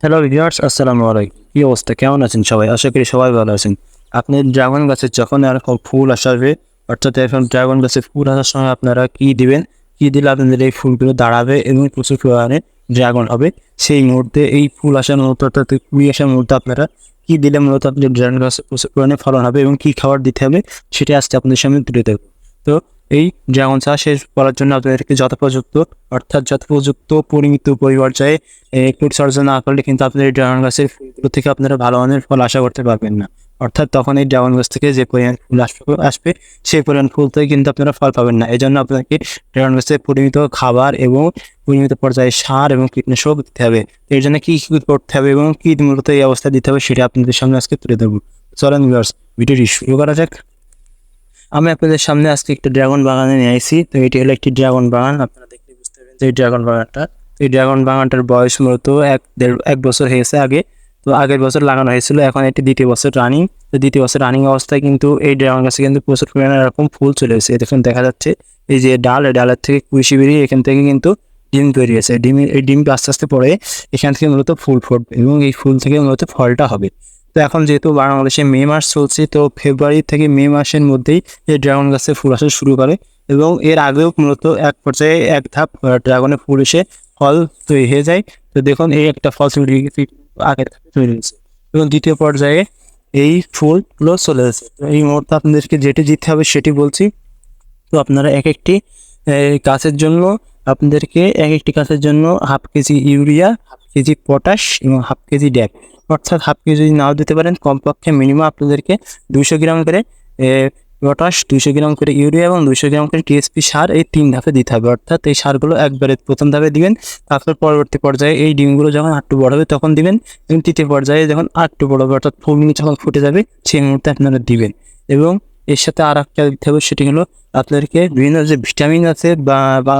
Hello viewers, আসসালামু আলাইকুম। কি অবস্থা, কেমন আছেন সবাই? আশা করি সবাই ভালো আছেন। আপনি ড্রাগন গাছের যখন এরকম ফুল আসবে, অর্থাৎ এখন ড্রাগন গাছে ফুল আসার সময় আপনারা কি দিবেন? কি দিলে আপনাদের এই ফুলগুলো দাঁড়াবে এবং প্রচুর পরিমাণে ড্রাগন হবে? সেই মুহূর্তে এই ফুল আসার মুহূর্তে অর্থাৎ কুড়ি আসার মুহূর্তে আপনারা কি দিলে মূলত আপনাদের ড্রাগন গাছে প্রচুর পরিমাণে ফলন হবে এবং কি খাবার দিতে হবে সেটা আজকে আপনাদের সামনে তুলে ধরব। তো এই ড্রাগন চাষ শেষ করার জন্য আপনাদেরকে যথোপযুক্ত পরিমিত পরিচর্যায় পরিচর্যা না করলে কিন্তু আপনার এই ড্রাগন গাছের ফুলগুলো থেকে আপনারা ভালো মানের ফল আশা করতে পারবেন না। অর্থাৎ তখন এই ড্রাগন গাছ থেকে যে পরিমাণ ফুল আসবে সেই পরিমাণ ফুল থেকে কিন্তু আপনারা ফল পাবেন না। এই জন্য আপনাকে ড্রাগন গাছের পরিমিত খাবার এবং পরিমিত পর্যায়ে সার এবং কীটনাশক দিতে হবে। এর জন্য কী কী করতে হবে এবং কী মূলত এই অবস্থা দিতে হবে সেটা আপনাদের সামনে আজকে তুলে ধরবো। চলেন ভিউয়ার্স, ভিডিওটি শুরু করা যাক। আমি আপনাদের সামনে আজকে একটা ড্রাগন বাগানে নিয়ে আসি। তো এটি হলো একটি ড্রাগন বাগান। আপনারা দেখলে বুঝতে পারবেন যে এই ড্রাগন বাগানটা, এই ড্রাগন বাগানটার বয়স মূলত এক বছর হয়েছে আগে। তো আগের বছর লাগানো হয়েছিল, এখন এটি দ্বিতীয় বছর রানিং। তো দ্বিতীয় বছর রানিং অবস্থায় কিন্তু এই ড্রাগন গাছে কিন্তু প্রচুর পরিমাণে এরকম ফুল চলে এসেছে। দেখুন দেখা যাচ্ছে এই যে ডাল, এই ডালের থেকে কুশি বেরিয়ে এখান থেকে কিন্তু ডিম তৈরি হয়েছে। এই ডিম আস্তে আস্তে পরে এখান থেকে মূলত ফুল ফুটবে এবং এই ফুল থেকে মূলত ফলটা হবে। তো এখন যেহেতু বাংলাদেশে মে মাস চলছে, তো ফেব্রুয়ারি থেকে মে মাসের মধ্যেই এই ড্রাগন গাছে ফুল আসা শুরু করে এবং এর আগেও মূলত এক পর্যায়ে এক ধাপ ড্রাগনের ফুল এসে ফল তৈরি হয়ে যায়। তো দেখুন এই একটা ফল তৈরি আগে তৈরি হয়েছে এবং দ্বিতীয় পর্যায়ে এই ফুলগুলো চলে যাচ্ছে। এই মুহূর্তে আপনাদেরকে যেটি দিতে হবে সেটি বলছি। তো আপনারা গাছের জন্য এক একটি গাছের জন্য half KG urea, half KG potash এবং হাফ কেজি ড্যাপ, অর্থাৎ হাফ কেজি যদি নাও দিতে পারেন, কমপক্ষে মিনিমাম আপনাদেরকে 200 গ্রাম করে পটাশ, 200 গ্রাম করে ইউরিয়া এবং 200 গ্রাম করে টিএসপি সার এই 3 ধাপে দিতে হবে। অর্থাৎ এই সারগুলো একবারে প্রথম ধাপে দিবেন, তারপর পরবর্তী পর্যায়ে এই ডিমগুলো যখন একটু বড় হবে তখন দিবেন এবং তৃতীয় পর্যায়ে যখন একটু বড় হবে অর্থাৎ ফুল যখন ফুটে যাবে সেই মুহূর্তে আপনারা দিবেন। এবং এর সাথে আর একটা দিতে হবে, সেটি হলো আপনাদেরকে বিভিন্ন যে ভিটামিন আছে বা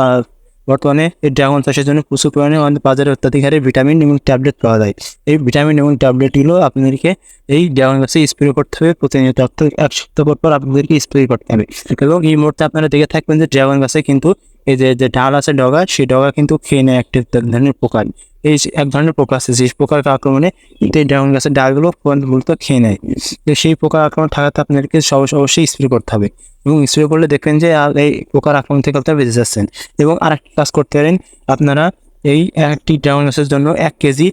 বর্তমানে এই ড্রাগন চাষের জন্য প্রচুর পরিমাণে আমাদের বাজারে অত্যাধিক হারে ভিটামিন এবং ট্যাবলেট পাওয়া যায়। এই ভিটামিন এবং ট্যাবলেটগুলো আপনাদেরকে এই ড্রাগন গাছে স্প্রে করতে হবে প্রতিনিয়ত, অর্থাৎ এক সপ্তাহ পর আপনাদেরকে স্প্রে করতে হবে। এবং এই মুহূর্তে আপনারা দেখে থাকবেন যে ড্রাগন গাছে কিন্তু এই যে ডাল আছে ডগা, সেই ডগা কিন্তু খেয়ে নেয় একটা ধরনের পোকা। এই এক ধরনের পোকা আছে, যে পোকার আক্রমণে কিন্তু এই ড্রাগন গাছের ডালগুলো মূলত খেয়ে নেয়। তো সেই পোকার আক্রমণ থাকাতে আপনাদেরকে অবশ্যই স্প্রে করতে হবে এবং স্প্রে করলে দেখবেন যে এই পোকার আক্রমণ থেকে আপনারা বেঁচে যাচ্ছেন। এবং আরেকটি কাজ করতে পারেন, আপনারা এই একটি ড্রাগন গাছের জন্য 1 কেজি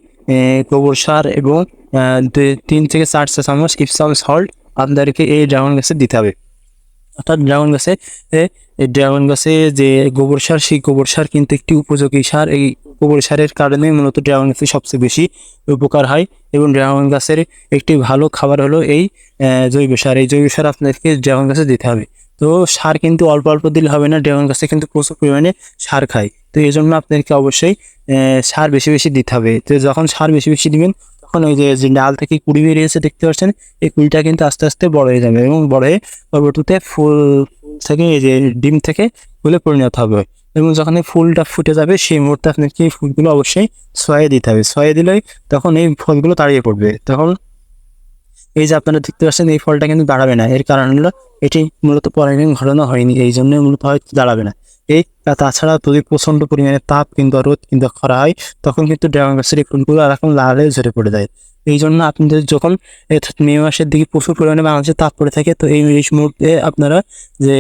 গোবর সার এবং 3 থেকে 4 চা চামচ ইপসাম সল্ট আপনাদেরকে এই ড্রাগন গাছে দিতে হবে। অর্থাৎ ড্রাগন গাছে যে গোবর সার, সেই গোবর সার কিন্তু একটি উপযোগী সার। এই গোবর সারের কারণে মূলত ড্রাগন গাছে সবচেয়ে বেশি উপকার হয় এবং ড্রাগন গাছের একটি ভালো খাবার হলো এই জৈব সার। এই জৈব সার আপনাদেরকে ড্রাগন গাছে দিতে হবে। তো সার কিন্তু অল্প অল্প দিলে হবে না, ড্রাগন গাছে কিন্তু প্রচুর পরিমাণে সার খায়। তো এই জন্য আপনাদেরকে অবশ্যই সার বেশি বেশি দিতে হবে। তো যখন সার বেশি বেশি দিবেন তখন ওই যে ডাল থেকে কুড়ি বেরিয়েছে দেখতে পাচ্ছেন, এই কুড়িটা কিন্তু আস্তে আস্তে বড় হয়ে যাবে এবং বড় হয়ে পরবর্তীতে ফুল থেকে এই যে ডিম থেকে ফুলে পরিণত হবে। এবং যখন এই ফুলটা ফুটে যাবে সেই মুহূর্তে আপনাকে এই ফুলগুলো অবশ্যই ছয়ে দিতে হবে। ছয়ে দিলেই তখন এই ফলগুলো দাঁড়িয়ে পড়বে। তখন এই যে আপনারা দেখতে পাচ্ছেন এই ফলটা কিন্তু দাঁড়াবে না, এর কারণ হলো এটি মূলত পরাগন ঘটানো হয়নি, এই জন্য মূলত হয়তো দাঁড়াবে না। এই তাছাড়া যদি প্রচণ্ড পরিমাণে তাপ কিংবা রোদ কিংবা খরা হয় তখন কিন্তু ড্রাগন গাছের এই ফুলগুলো এরকম লাল হয়ে ঝরে পড়ে যায়। এই জন্য আপনাদের যখন মে মাসের দিকে প্রচুর পরিমাণে বাংলাদেশে তাপ পড়ে থাকে, তো এই মুহূর্তে আপনারা যে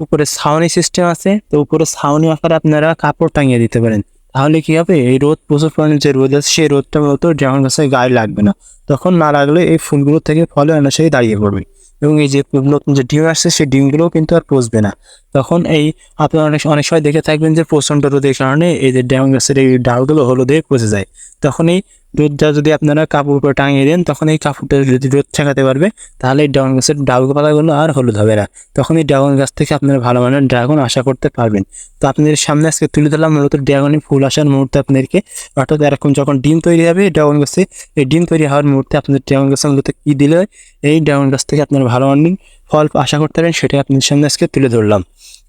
উপরে ছাউনি সিস্টেম আছে, তো উপরে ছাউনি আকারে আপনারা কাপড় টাঙিয়ে দিতে পারেন। তাহলে কি হবে, এই রোদ প্রচুর পরিমাণে যে রোদ আছে সেই রোদটা মূলত ড্রাগন গাছের গায়ে লাগবে না। তখন না লাগলে এই ফুলগুলো থেকে ফলে অনায়াসেই দাঁড়িয়ে পড়বে এবং এই যে নতুন যে ডিম আসছে সেই ডিমগুলোও কিন্তু আর পচবে না। তখন আপনারা অনেক অনেক সময় দেখে থাকবেন যে প্রচণ্ড রোদের কারণে এই যে ড্রাগন গাছের এই ডালগুলো হলুদে পচে যায়। তখন এই রোদটা যদি আপনারা কাপড় উপরে টাঙিয়ে দেন, তখন এই কাপড়টা যদি রোদ ঠেকাতে পারবে তাহলে এই ড্রাগন গাছের ডালপালাগুলো আর হলুদ হবে না। তখন এই ড্রাগন গাছ থেকে আপনারা ভালো মানের ড্রাগন আশা করতে পারবেন। তো আপনাদের সামনে আজকে তুলে ধরলাম মূলত ড্রাগনের ফুল আসার মুহূর্তে আপনাদেরকে, অর্থাৎ এরকম যখন ডিম তৈরি হবে ড্রাগন গাছে, এই ডিম তৈরি হওয়ার মুহূর্তে আপনাদের ড্রাগন গাছের মূলত কী দিলে এই ড্রাগন গাছ থেকে আপনারা ভালো মানের ফল আশা করতে পারেন, সেটাই আপনাদের সামনে আজকে তুলে ধরলাম।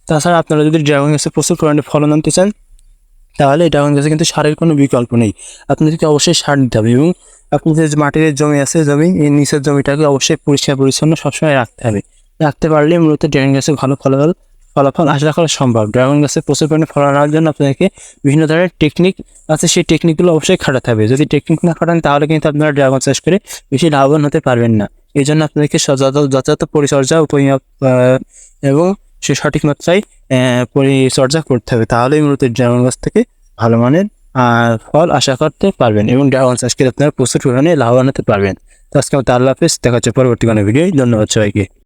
তাছাড়া আপনারা যদি ড্রাগন গাছে প্রচুর পরিমাণে ফলন আনতে চান তাহলে ড্রাগন গাছে কিন্তু সারের কোনো বিকল্প নেই। আপনাদেরকে অবশ্যই সার দিতে হবে এবং আপনাদের যে মাটির জমি আছে, এই নিচের জমিটাকে অবশ্যই পরিষ্কার পরিচ্ছন্ন সবসময় রাখতে হবে। রাখতে পারলে মূলত ড্রাগন গাছে ভালো ফলাফল ফলাফল আশা করা সম্ভব। ড্রাগন গাছে প্রচুর পরিমাণে ফলন আনার জন্য আপনাকে বিভিন্ন ধরনের টেকনিক আছে, সেই টেকনিকগুলো অবশ্যই খাটাতে হবে। যদি টেকনিক না খাটান তাহলে কিন্তু আপনারা ড্রাগন চাষ করে বেশি লাভবান হতে পারবেন না। এই জন্য আপনাকে যথাযথ পরিচর্যা এবং সে সঠিক মাত্রায় পরিচর্যা করতে হবে, তাহলেই মূলত ড্রাগন গাছ থেকে ভালো মানের ফল আশা করতে পারবেন এবং ড্রাগন চাষ করে আপনারা প্রচুর পরিমাণে লাভবান হতে পারবেন। তো আজকে আল্লাহ হাফেজ, দেখা হচ্ছে পরবর্তী কোনো ভিডিও। ধন্যবাদ সবাইকে।